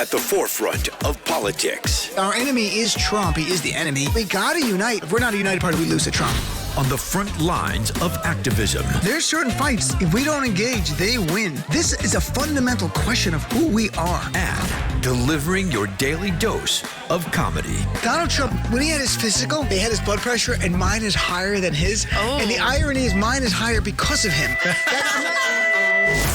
at the forefront of politics. Our enemy is Trump. He is the enemy. We got to unite. If we're not a united party, we lose to Trump. On the front lines of activism. There's certain fights, if we don't engage, they win. This is a fundamental question of who we are. And delivering your daily dose of comedy. Donald Trump, when he had his physical, they had his blood pressure, and mine is higher than his. Oh. And the irony is mine is higher because of him.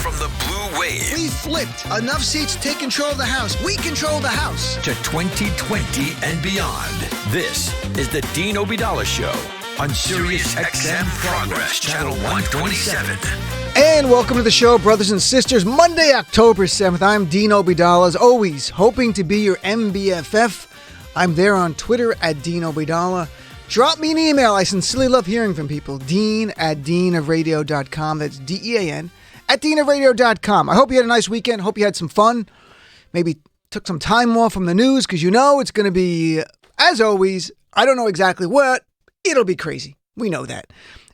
From the blue wave. We flipped. Enough seats to take control of the House. We control the House. To 2020 and beyond. This is the Dean Obeidallah Show on SiriusXM Progress, Channel 127. And welcome to the show, brothers and sisters. Monday, October 7th. I'm Dean Obeidallah, as always, hoping to be your MBFF. I'm there on Twitter at Dean Obeidallah. Drop me an email. I sincerely love hearing from people. Dean at deanofradio.com. That's DEAN at deanofradio.com. I hope you had a nice weekend. Hope you had some fun. Maybe took some time off from the news because you know it's going to be, as always, I don't know exactly what. It'll be crazy. We know that.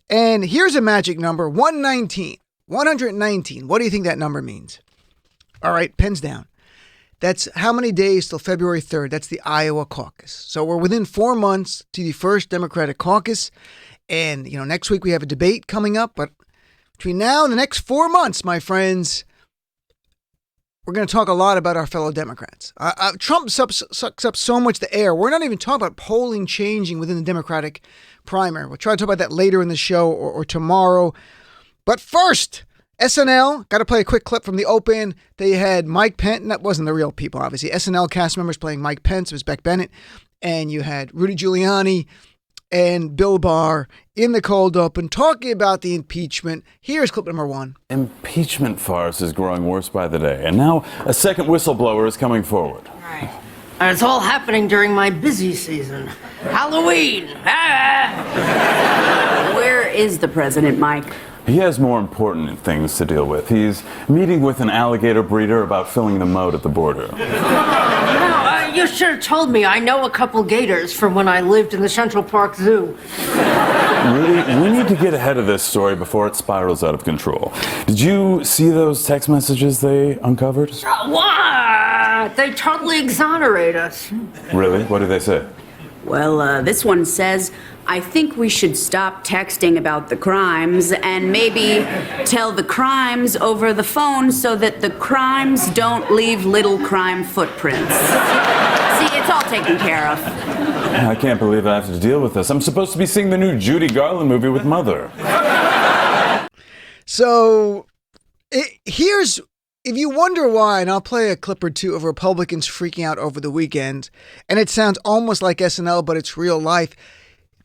And here's a magic number, 119. 119. What do you think that number means? All right, pens down. That's how many days till February 3rd. That's the Iowa caucus. So we're within 4 months to the first Democratic caucus. And, you know, next week we have a debate coming up. But between now and the next 4 months, my friends, we're going to talk a lot about our fellow Democrats. Trump sucks up so much the air. We're not even talking about polling changing within the Democratic primary. We'll try to talk about that later in the show or tomorrow. But first, SNL, got to play a quick clip from the open. They had Mike Pence. That wasn't the real people, obviously. SNL cast members playing Mike Pence. It was Beck Bennett. And you had Rudy Giuliani and Bill Barr in the cold open talking about the impeachment. Here's clip number one. Impeachment farce is growing worse by the day. And now a second whistleblower is coming forward. Right. And it's all happening during my busy season. Halloween. Where is the president, Mike? He has more important things to deal with. He's meeting with an alligator breeder about filling the moat at the border. You should have told me. I know a couple gators from when I lived in the Central Park Zoo. Rudy, we need to get ahead of this story before it spirals out of control. Did you see those text messages they uncovered? What? They totally exonerate us. Really? What did they say? Well, this one says, I think we should stop texting about the crimes and maybe tell the crimes over the phone so that the crimes don't leave little crime footprints. See, it's all taken care of. I can't believe I have to deal with this. I'm supposed to be seeing the new Judy Garland movie with Mother. So, here's, if you wonder why, and I'll play a clip or two of Republicans freaking out over the weekend, and it sounds almost like SNL, but it's real life.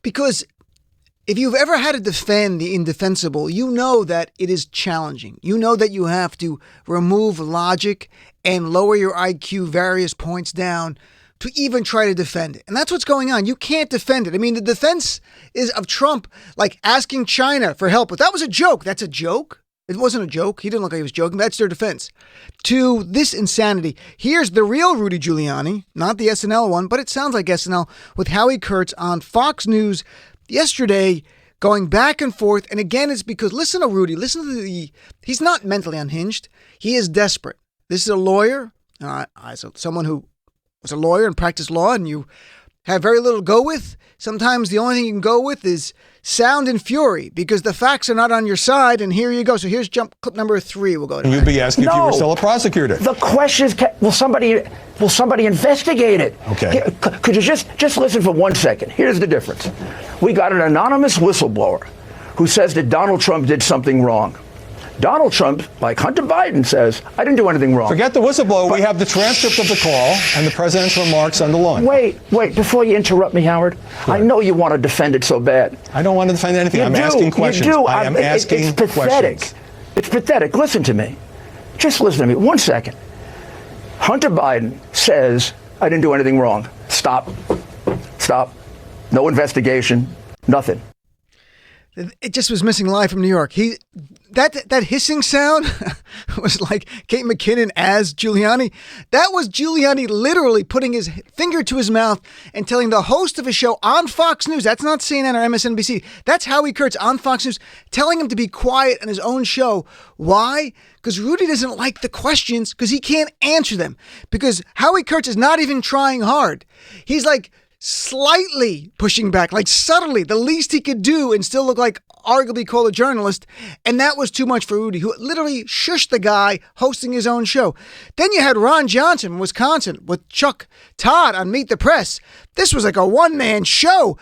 Because if you've ever had to defend the indefensible, you know that it is challenging. You know that you have to remove logic and lower your IQ various points down to even try to defend it. And that's what's going on. You can't defend it. I mean, the defense is of Trump, like asking China for help. But that was a joke. That's a joke. It wasn't a joke. He didn't look like he was joking. That's their defense. To this insanity, here's the real Rudy Giuliani, not the SNL one, but it sounds like SNL, with Howie Kurtz on Fox News yesterday, going back and forth. And again, it's because, listen to Rudy, listen to he's not mentally unhinged. He is desperate. This is a lawyer, someone who was a lawyer and practiced law, and you have very little to go with. Sometimes the only thing you can go with is sound and fury because the facts are not on your side. And here you go. So here's jump clip number 3. We'll go to. You'd be asking if you were still a prosecutor. The question is, will somebody investigate it? Okay. Could you just listen for 1 second? Here's the difference. We got an anonymous whistleblower who says that Donald Trump did something wrong. Donald Trump, like Hunter Biden, says, I didn't do anything wrong. Forget the whistleblower. We have the transcript of the call and the president's remarks underlined. Wait, before you interrupt me, Howard, Sure. I know you want to defend it so bad. I don't want to defend anything. I'm asking questions. You do. I am asking it's pathetic. questions. It's pathetic. Listen to me. Just listen to me. 1 second. Hunter Biden says, I didn't do anything wrong. Stop. No investigation. Nothing. It just was missing live from New York. That hissing sound was like Kate McKinnon as Giuliani. That was Giuliani literally putting his finger to his mouth and telling the host of a show on Fox News, that's not CNN or MSNBC, that's Howie Kurtz on Fox News, telling him to be quiet on his own show. Why? Because Rudy doesn't like the questions because he can't answer them. Because Howie Kurtz is not even trying hard. He's like slightly pushing back, like subtly, the least he could do and still look like arguably called a journalist. And that was too much for Rudy, who literally shushed the guy hosting his own show. Then you had Ron Johnson in Wisconsin with Chuck Todd on Meet the Press. This was like a one-man show.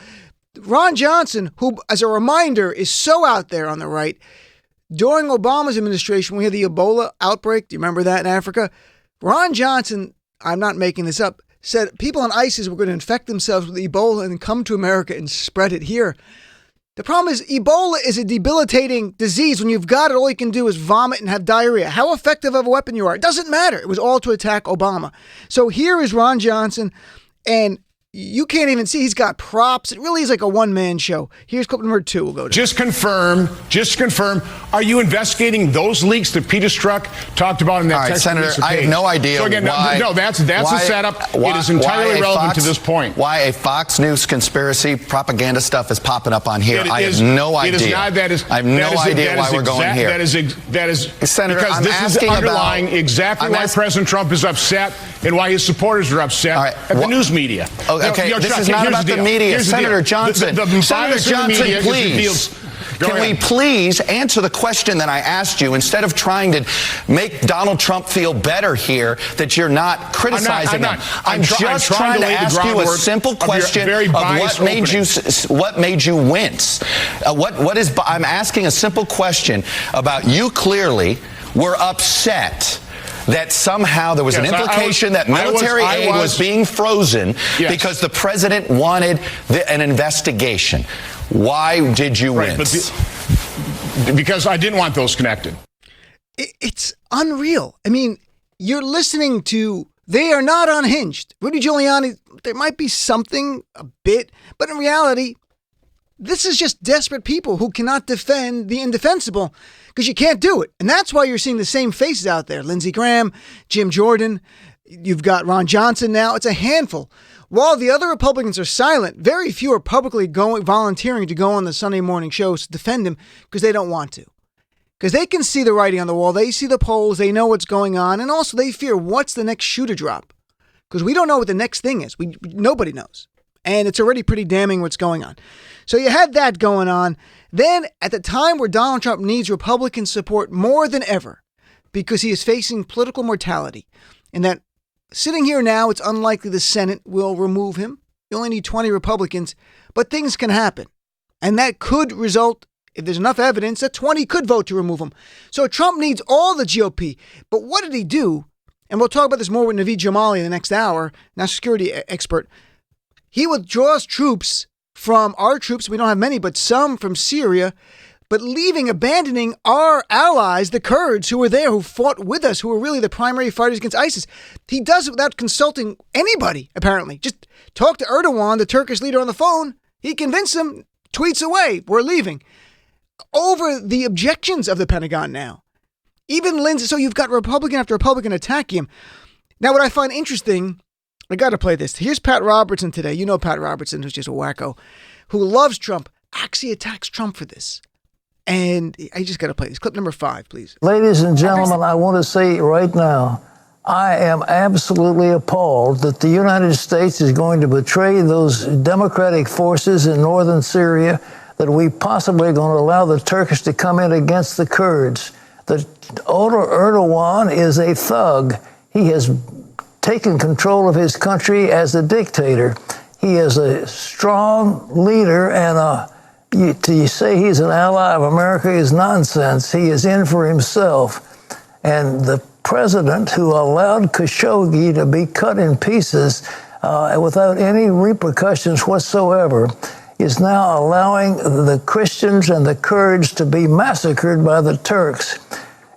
Ron Johnson, who, as a reminder, is so out there on the right. During Obama's administration, we had the Ebola outbreak. Do you remember that in Africa? Ron Johnson, I'm not making this up, said people on ISIS were going to infect themselves with Ebola and come to America and spread it here. The problem is Ebola is a debilitating disease. When you've got it, all you can do is vomit and have diarrhea. How effective of a weapon you are, it doesn't matter. It was all to attack Obama. So here is Ron Johnson, and you can't even see. He's got props. It really is like a one-man show. Here's clip number 2. We'll go to. Just confirm. Are you investigating those leaks that Peter Strzok talked about in that text? Senator, I have no idea why. No, that's a setup. It is entirely relevant to this point. Why a Fox News conspiracy propaganda stuff is popping up on here? I have no idea. It is not. I have no idea why we're going here. That is Senator, because this is underlying exactly why President Trump is upset and why his supporters are upset at the news media. Okay, this is not about the media. Senator Johnson, Senator Johnson, please. Can we please answer the question that I asked you instead of trying to make Donald Trump feel better here that you're not criticizing him? I'm just trying to ask you a simple question of what made you wince. I'm asking a simple question about you clearly were upset that somehow there was an implication that military aid was being frozen because the president wanted an investigation. Why did you wince? Because I didn't want those connected. It's unreal. I mean, you're listening to, they are not unhinged. Rudy Giuliani, there might be something a bit, but in reality, this is just desperate people who cannot defend the indefensible because you can't do it. And that's why you're seeing the same faces out there. Lindsey Graham, Jim Jordan, you've got Ron Johnson now. It's a handful. While the other Republicans are silent, very few are publicly volunteering to go on the Sunday morning shows to defend him because they don't want to. Because they can see the writing on the wall. They see the polls. They know what's going on. And also they fear what's the next shoe to drop. Because we don't know what the next thing is. Nobody knows. And it's already pretty damning what's going on. So you had that going on. Then at the time where Donald Trump needs Republican support more than ever because he is facing political mortality, and that sitting here now, it's unlikely the Senate will remove him. You only need 20 Republicans, but things can happen. And that could result, if there's enough evidence, that 20 could vote to remove him. So Trump needs all the GOP. But what did he do? And we'll talk about this more with Naveed Jamali in the next hour, national security expert. He withdraws troops from our troops. We don't have many, but some from Syria, but abandoning our allies, the Kurds who were there, who fought with us, who were really the primary fighters against ISIS. He does it without consulting anybody, apparently. Just talk to Erdogan, the Turkish leader, on the phone. He convinced him, tweets away, we're leaving. Over the objections of the Pentagon now. Even Lindsey, so you've got Republican after Republican attacking him. Now, what I find interesting, I got to play this. Here's Pat Robertson today. You know Pat Robertson, who's just a wacko, who loves Trump, actually attacks Trump for this. And I just got to play this. Clip number 5, please. Ladies and gentlemen, I want to say right now, I am absolutely appalled that the United States is going to betray those democratic forces in northern Syria, that we possibly are going to allow the Turkish to come in against the Kurds. That Erdogan is a thug. He has taken control of his country as a dictator. He is a strong leader, and to say he's an ally of America is nonsense. He is in for himself. And the president who allowed Khashoggi to be cut in pieces without any repercussions whatsoever is now allowing the Christians and the Kurds to be massacred by the Turks.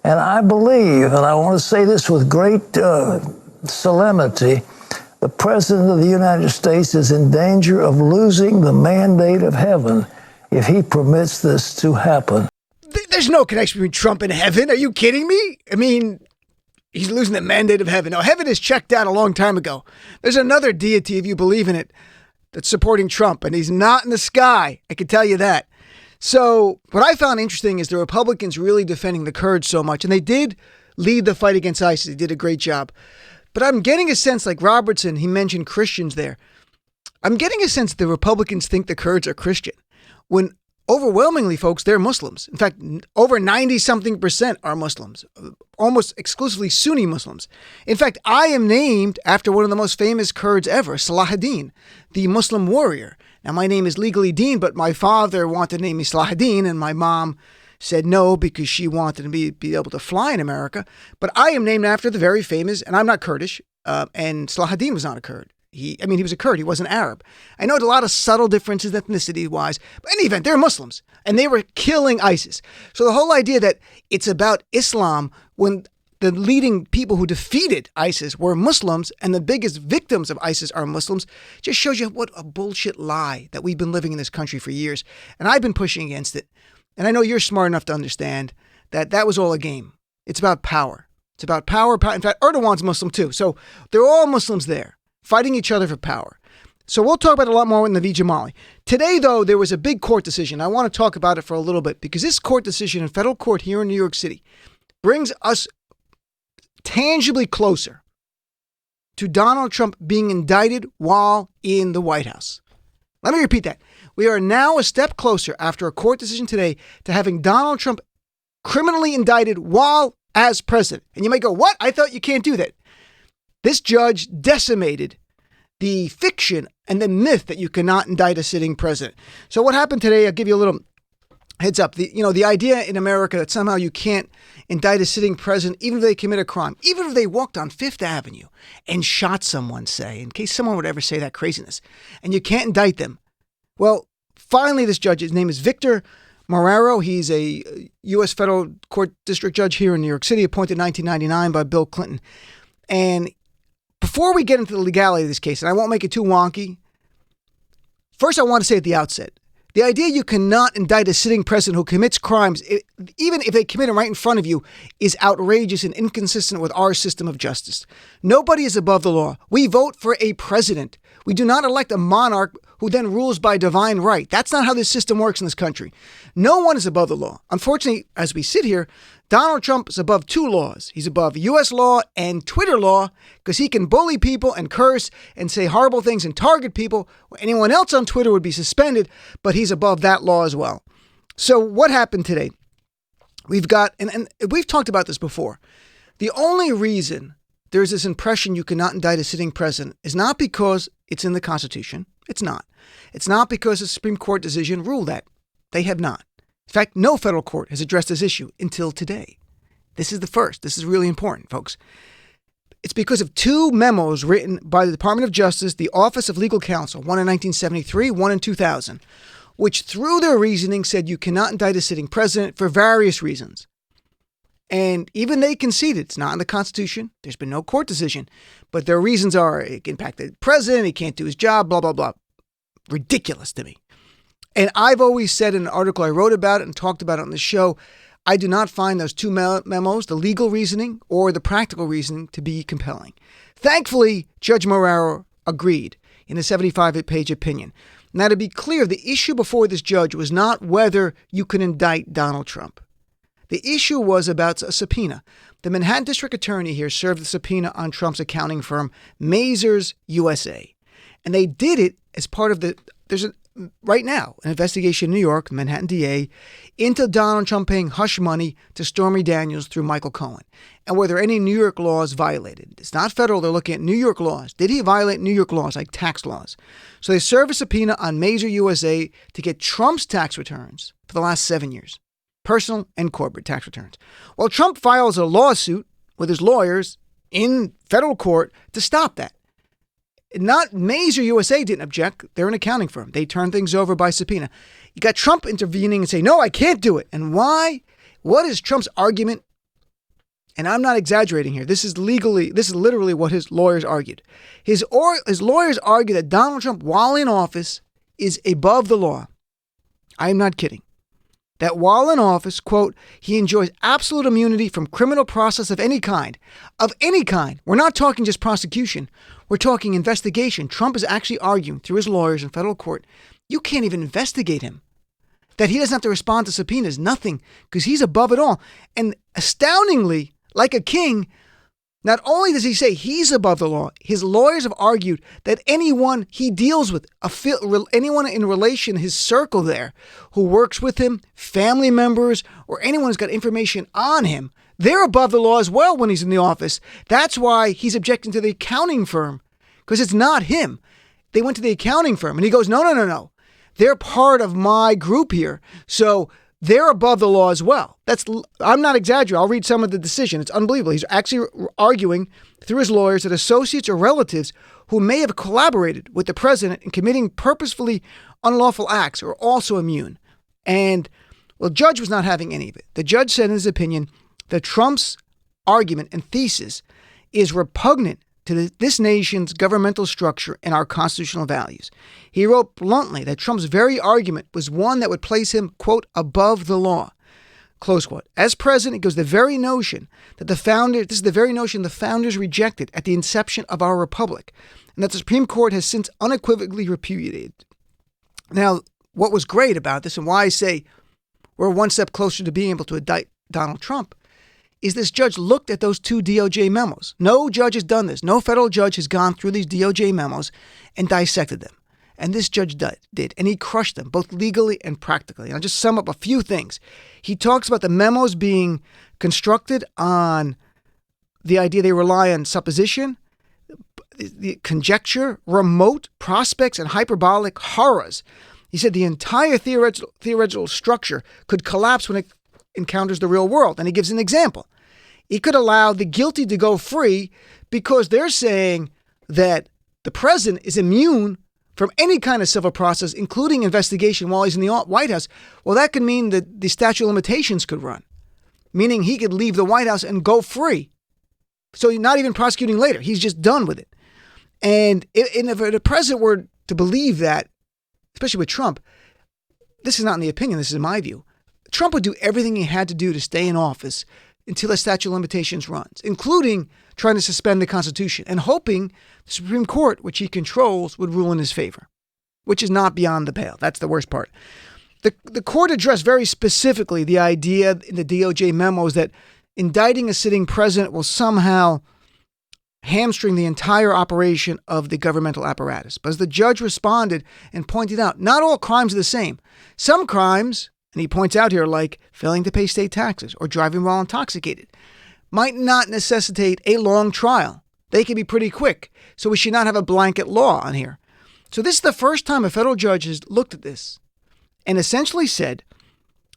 And I believe, and I want to say this with great solemnity, the President of the United States is in danger of losing the mandate of heaven if he permits this to happen. There's no connection between Trump and heaven. Are you kidding me? I mean, he's losing the mandate of heaven. No, heaven is checked out a long time ago. There's another deity, if you believe in it, that's supporting Trump, and he's not in the sky. I can tell you that. So what I found interesting is the Republicans really defending the Kurds so much, and they did lead the fight against ISIS. They did a great job. But I'm getting a sense, like Robertson, he mentioned Christians there. I'm getting a sense the Republicans think the Kurds are Christian, when overwhelmingly, folks, they're Muslims. In fact, over 90-something% are Muslims, almost exclusively Sunni Muslims. In fact, I am named after one of the most famous Kurds ever, Salahuddin, the Muslim warrior. Now, my name is legally Dean, but my father wanted to name me Salahuddin, and my mom said no because she wanted to be able to fly in America. But I am named after the very famous, and I'm not Kurdish, and Salahuddin was not a Kurd. He was a Kurd. He wasn't Arab. I know a lot of subtle differences ethnicity-wise, but in any event, they're Muslims, and they were killing ISIS. So the whole idea that it's about Islam when the leading people who defeated ISIS were Muslims and the biggest victims of ISIS are Muslims just shows you what a bullshit lie that we've been living in this country for years. And I've been pushing against it. And I know you're smart enough to understand that that was all a game. It's about power. It's about power. In fact, Erdogan's Muslim too. So they're all Muslims there, fighting each other for power. So we'll talk about it a lot more in the V. Jamali. Today, though, there was a big court decision. I want to talk about it for a little bit because this court decision in federal court here in New York City brings us tangibly closer to Donald Trump being indicted while in the White House. Let me repeat that. We are now a step closer after a court decision today to having Donald Trump criminally indicted while as president. And you might go, what? I thought you can't do that. This judge decimated the fiction and the myth that you cannot indict a sitting president. So what happened today, I'll give you a little heads up. The idea in America that somehow you can't indict a sitting president, even if they commit a crime, even if they walked on Fifth Avenue and shot someone, say, in case someone would ever say that craziness, and you can't indict them. Well, finally, this judge, his name is Victor Marrero. He's a U.S. federal court district judge here in New York City, appointed in 1999 by Bill Clinton. And before we get into the legality of this case, and I won't make it too wonky, first I want to say at the outset, the idea you cannot indict a sitting president who commits crimes, even if they commit them right in front of you, is outrageous and inconsistent with our system of justice. Nobody is above the law. We vote for a president. We do not elect a monarch who then rules by divine right. That's not how this system works in this country. No one is above the law. Unfortunately, as we sit here, Donald Trump is above two laws. He's above U.S. law and Twitter law because he can bully people and curse and say horrible things and target people. Anyone else on Twitter would be suspended, but he's above that law as well. So what happened today? We've got, and we've talked about this before. The only reason there's this impression you cannot indict a sitting president is not because it's in the Constitution. It's not. It's not because the Supreme Court decision ruled that. They have not. In fact, no federal court has addressed this issue until today. This is the first. This is really important, folks. It's because of two memos written by the Department of Justice, the Office of Legal Counsel, one in 1973, one in 2000, which through their reasoning said you cannot indict a sitting president for various reasons. And even they conceded it's not in the Constitution. There's been no court decision. But their reasons are it can impact the president, he can't do his job, blah, blah, blah. Ridiculous to me. And I've always said in an article I wrote about it and talked about it on the show, I do not find those two memos, the legal reasoning or the practical reasoning, to be compelling. Thankfully, Judge Marrero agreed in a 75-page opinion. Now, to be clear, the issue before this judge was not whether you could indict Donald Trump. The issue was about a subpoena. The Manhattan District Attorney here served the subpoena on Trump's accounting firm, Mazars USA. And they did it as part of right now, an investigation in New York, Manhattan DA, into Donald Trump paying hush money to Stormy Daniels through Michael Cohen. And were there any New York laws violated? It's not federal. They're looking at New York laws. Did he violate New York laws, like tax laws? So they serve a subpoena on Mazars USA to get Trump's tax returns for the last 7 years. Personal and corporate tax returns. Well, Trump files a lawsuit with his lawyers in federal court to stop that. Not Mazars USA didn't object. They're an accounting firm. They turn things over by subpoena. You got Trump intervening and say, no, I can't do it. And why? What is Trump's argument? And I'm not exaggerating here. This is literally what his lawyers argued. His lawyers argue that Donald Trump, while in office, is above the law. I am not kidding, that while in office, quote, he enjoys absolute immunity from criminal process of any kind. Of any kind. We're not talking just prosecution. We're talking investigation. Trump is actually arguing through his lawyers in federal court, you can't even investigate him. That he doesn't have to respond to subpoenas, nothing, because he's above it all. And astoundingly, like a king, not only does he say he's above the law, his lawyers have argued that anyone he deals with, anyone in relation, his circle there, who works with him, family members, or anyone who's got information on him, they're above the law as well when he's in the office. That's why he's objecting to the accounting firm, because it's not him. They went to the accounting firm, and he goes, no. They're part of my group here, so they're above the law as well. I'm not exaggerating. I'll read some of the decision. It's unbelievable. He's actually arguing through his lawyers that associates or relatives who may have collaborated with the president in committing purposefully unlawful acts are also immune. And, well, the judge was not having any of it. The judge said in his opinion that Trump's argument and thesis is repugnant to this nation's governmental structure and our constitutional values. He wrote bluntly that Trump's very argument was one that would place him, quote, above the law, close quote. As president, it goes the very notion that this is the very notion the founders rejected at the inception of our republic, and that the Supreme Court has since unequivocally repudiated. Now, what was great about this, and why I say we're one step closer to being able to indict Donald Trump, is this judge looked at those two DOJ memos. No judge has done this. No federal judge has gone through these DOJ memos and dissected them. And this judge did. And he crushed them, both legally and practically. And I'll just sum up a few things. He talks about the memos being constructed on the idea they rely on supposition, the conjecture, remote prospects, and hyperbolic horrors. He said the entire theoretical structure could collapse when it encounters the real world. And he gives an example. He could allow the guilty to go free because they're saying that the president is immune from any kind of civil process, including investigation while he's in the White House. Well, that could mean that the statute of limitations could run, meaning he could leave the White House and go free. So he's not even prosecuting later. He's just done with it. And if the president were to believe that, especially with Trump, this is not in the opinion, this is my view, Trump would do everything he had to do to stay in office until the statute of limitations runs, including trying to suspend the Constitution and hoping the Supreme Court, which he controls, would rule in his favor, which is not beyond the pale. That's the worst part. The court addressed very specifically the idea in the DOJ memos that indicting a sitting president will somehow hamstring the entire operation of the governmental apparatus. But as the judge responded and pointed out, not all crimes are the same. Some crimes, and he points out here, like failing to pay state taxes or driving while intoxicated, might not necessitate a long trial. They can be pretty quick. So we should not have a blanket law on here. So this is the first time a federal judge has looked at this and essentially said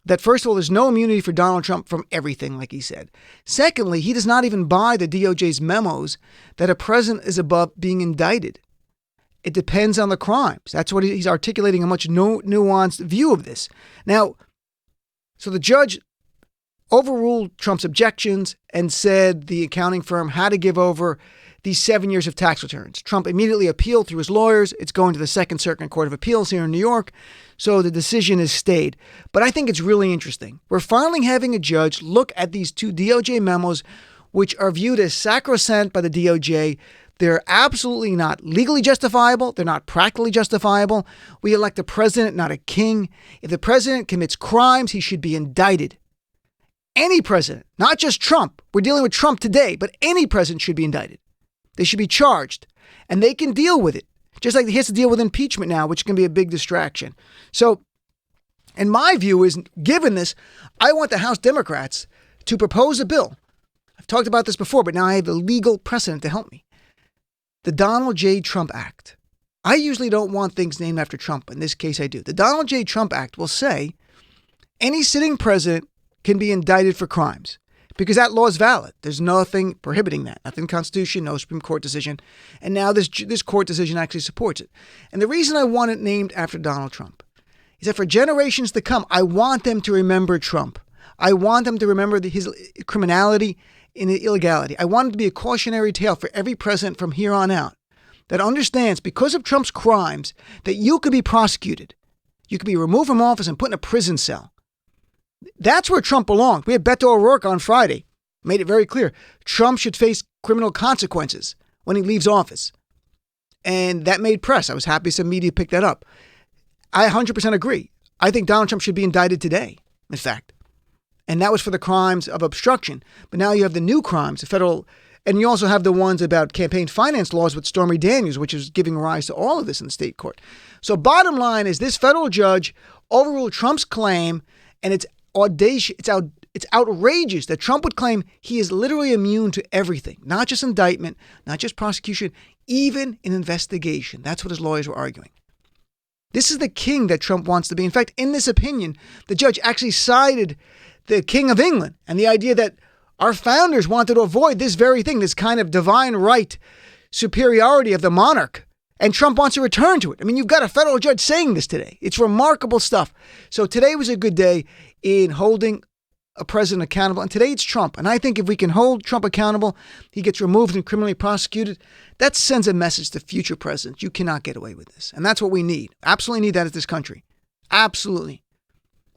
that, first of all, there's no immunity for Donald Trump from everything, like he said. Secondly, he does not even buy the DOJ's memos that a president is above being indicted. It depends on the crimes. That's what he's articulating, a much nuanced view of this. Now, so the judge overruled Trump's objections and said the accounting firm had to give over these 7 years of tax returns. Trump immediately appealed through his lawyers. It's going to the Second Circuit Court of Appeals here in New York. So the decision is stayed. But I think it's really interesting. We're finally having a judge look at these two DOJ memos, which are viewed as sacrosanct by the DOJ. They're absolutely not legally justifiable. They're not practically justifiable. We elect a president, not a king. If the president commits crimes, he should be indicted. Any president, not just Trump. We're dealing with Trump today, but any president should be indicted. They should be charged, and they can deal with it. Just like he has to deal with impeachment now, which can be a big distraction. So, and my view is, given this, I want the House Democrats to propose a bill. I've talked about this before, but now I have the legal precedent to help me. The Donald J. Trump Act. I usually don't want things named after Trump. In this case, I do. The Donald J. Trump Act will say any sitting president can be indicted for crimes because that law is valid. There's nothing prohibiting that. Nothing in the Constitution, no Supreme Court decision. And now this court decision actually supports it. And the reason I want it named after Donald Trump is that for generations to come, I want them to remember Trump. I want them to remember his criminality and illegality. I want it to be a cautionary tale for every president from here on out that understands because of Trump's crimes that you could be prosecuted You could be removed from office and put in a prison cell. That's where Trump belonged. We had Beto O'Rourke on Friday. Made it very clear. Trump should face criminal consequences when he leaves office. And that made press. I was happy some media picked that up. I 100% agree. I think Donald Trump should be indicted today, in fact. And that was for the crimes of obstruction. But now you have the new crimes, the federal, and you also have the ones about campaign finance laws with Stormy Daniels, which is giving rise to all of this in the state court. So bottom line is this federal judge overruled Trump's claim, and it's audacious. It's outrageous that Trump would claim he is literally immune to everything, not just indictment, not just prosecution, even an investigation. That's what his lawyers were arguing. This is the king that Trump wants to be. In fact, in this opinion, the judge actually cited the King of England and the idea that our founders wanted to avoid this very thing, this kind of divine right superiority of the monarch. And Trump wants to return to it. I mean, you've got a federal judge saying this today. It's remarkable stuff. So today was a good day in holding a president accountable. And today it's Trump. And I think if we can hold Trump accountable, he gets removed and criminally prosecuted. That sends a message to future presidents. You cannot get away with this. And that's what we need. Absolutely need that as this country. Absolutely.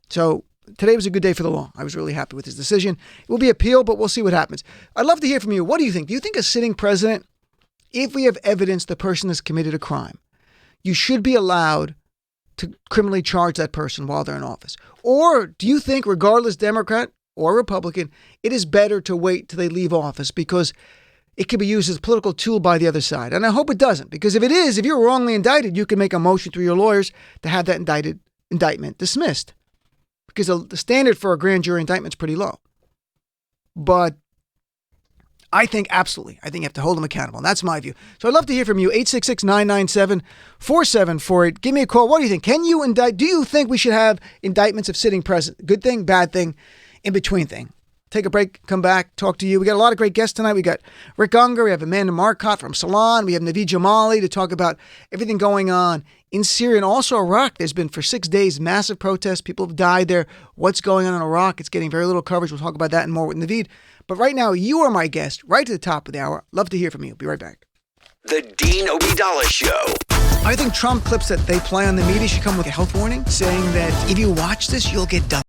So today was a good day for the law. I was really happy with his decision. It will be appealed, but we'll see what happens. I'd love to hear from you. What do you think? Do you think a sitting president, if we have evidence the person has committed a crime, you should be allowed to criminally charge that person while they're in office? Or do you think, regardless Democrat or Republican, it is better to wait till they leave office because it could be used as a political tool by the other side? And I hope it doesn't, because if it is, if you're wrongly indicted, you can make a motion through your lawyers to have that indictment dismissed, because the standard for a grand jury indictment is pretty low. But I think absolutely. I think you have to hold them accountable. And that's my view. So I'd love to hear from you. 866-997-4748. Give me a call. What do you think? Can you indict? Do you think we should have indictments of sitting president? Good thing, bad thing, in between thing. Take a break, come back, talk to you. We got a lot of great guests tonight. We got Rick Unger. We have Amanda Marcotte from Salon. We have Naveed Jamali to talk about everything going on in Syria and also Iraq. There's been for 6 days massive protests. People have died there. What's going on in Iraq? It's getting very little coverage. We'll talk about that and more with Naveed. But right now, you are my guest right to the top of the hour. Love to hear from you. Be right back. The Dean Obeidallah Show. I think Trump clips that they play on the media should come with a health warning saying that if you watch this, you'll get dumped.